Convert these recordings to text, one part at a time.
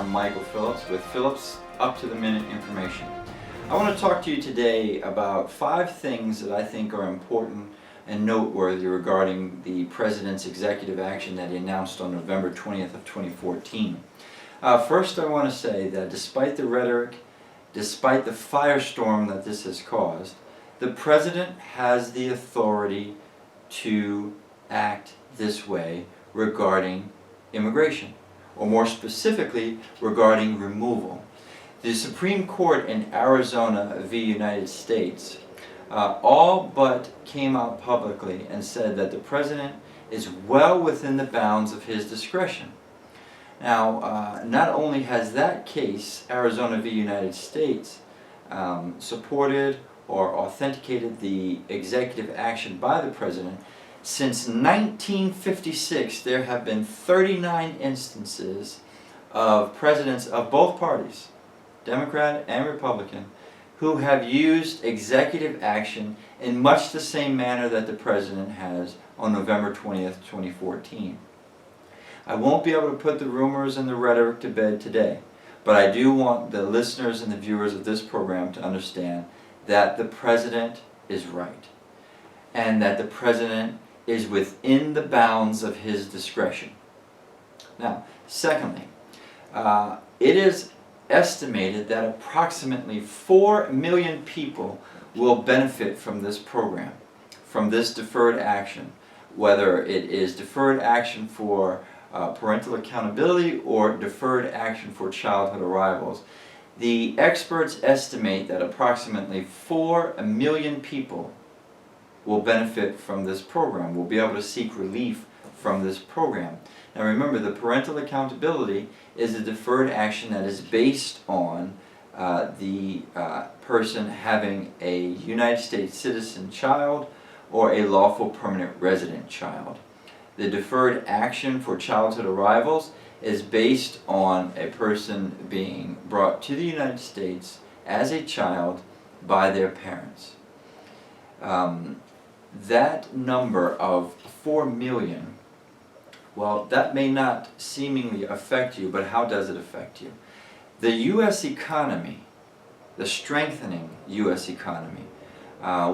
I'm Michael Phillips with Phillips Up-to-the-Minute Information. I want to talk to you today about 5 things that I think are important and noteworthy regarding the President's executive action that he announced on November 20th of 2014. First, I want to say that despite the rhetoric, despite the firestorm that this has caused, the President has the authority to act this way regarding immigration, or more specifically regarding removal. The Supreme Court in Arizona v. United States all but came out publicly and said that the President is well within the bounds of his discretion. Now, not only has that case, Arizona v. United States, supported or authenticated the executive action by the President, since 1956 there have been 39 instances of presidents of both parties, Democrat and Republican, who have used executive action in much the same manner that the President has on November 20th, 2014. I won't be able to put the rumors and the rhetoric to bed today, but I do want the listeners and the viewers of this program to understand that the President is right, and that the President is within the bounds of his discretion. Now, secondly, it is estimated that approximately 4 million people will benefit from this program, from this deferred action, whether it is deferred action for parental accountability or deferred action for childhood arrivals. The experts estimate that approximately 4 million people will benefit from this program, will be able to seek relief from this program. Now remember, the parental accountability is a deferred action that is based on the person having a United States citizen child or a lawful permanent resident child. The deferred action for childhood arrivals is based on a person being brought to the United States as a child by their parents. That number of 4 million, well, that may not seemingly affect you, but how does it affect you? The U.S. economy, the strengthening U.S. economy,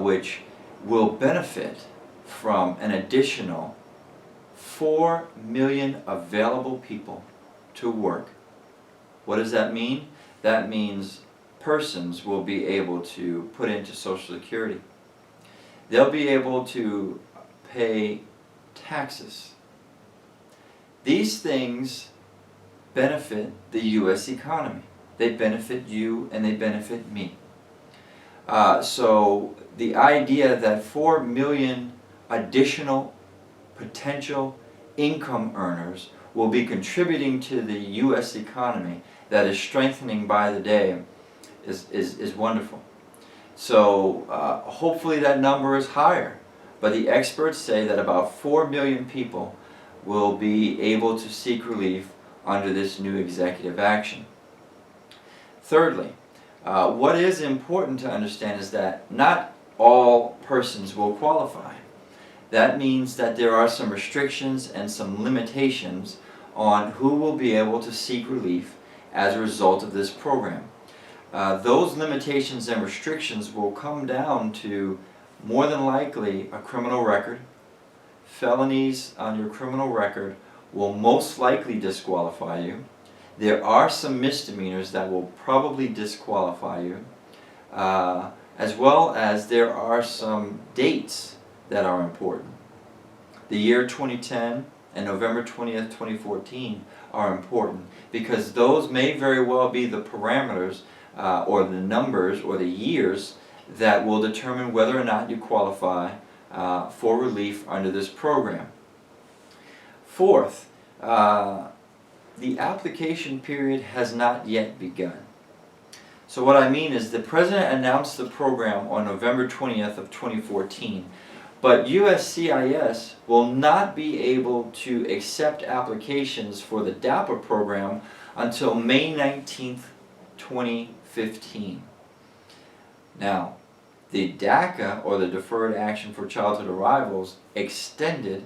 which will benefit from an additional 4 million available people to work. What does that mean? That means persons will be able to put into Social Security. They'll be able to pay taxes. These things benefit the U.S. economy. They benefit you and they benefit me. So the idea that 4 million additional potential income earners will be contributing to the U.S. economy that is strengthening by the day is wonderful. So hopefully that number is higher, but the experts say that about 4 million people will be able to seek relief under this new executive action. Thirdly, what is important to understand is that not all persons will qualify. That means that there are some restrictions and some limitations on who will be able to seek relief as a result of this program. Those limitations and restrictions will come down to, more than likely, a criminal record. Felonies on your criminal record will most likely disqualify you. There are some misdemeanors that will probably disqualify you, as well as there are some dates that are important. The year 2010 and November 20th, 2014 are important because those may very well be the parameters or the numbers or the years that will determine whether or not you qualify for relief under this program. Fourth, the application period has not yet begun. So what I mean is the President announced the program on November 20th of 2014, but USCIS will not be able to accept applications for the DAPA program until May 19th, 2015. Now, the DACA, or the Deferred Action for Childhood Arrivals, extended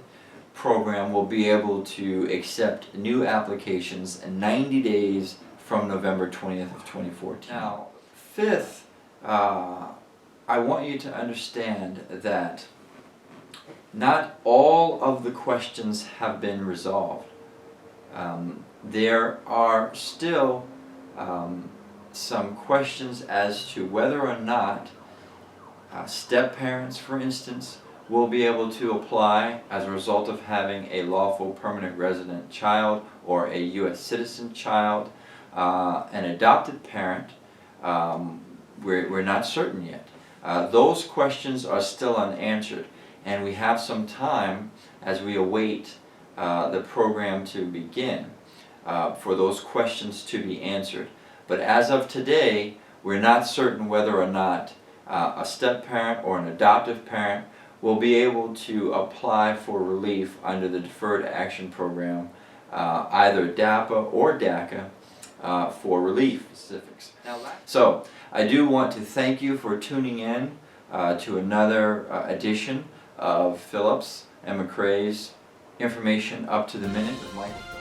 program will be able to accept new applications 90 days from November 20th of 2014. Now, fifth, I want you to understand that not all of the questions have been resolved. There are still some questions as to whether or not step-parents, for instance, will be able to apply as a result of having a lawful permanent resident child or a U.S. citizen child. An adopted parent, we're not certain yet. Those questions are still unanswered, and we have some time as we await the program to begin for those questions to be answered. But as of today, we're not certain whether or not a step-parent or an adoptive parent will be able to apply for relief under the Deferred Action Program, either DAPA or DACA, for relief specifics. So, I do want to thank you for tuning in to another edition of Phillips and McCrea's Information Up to the Minute with Michael.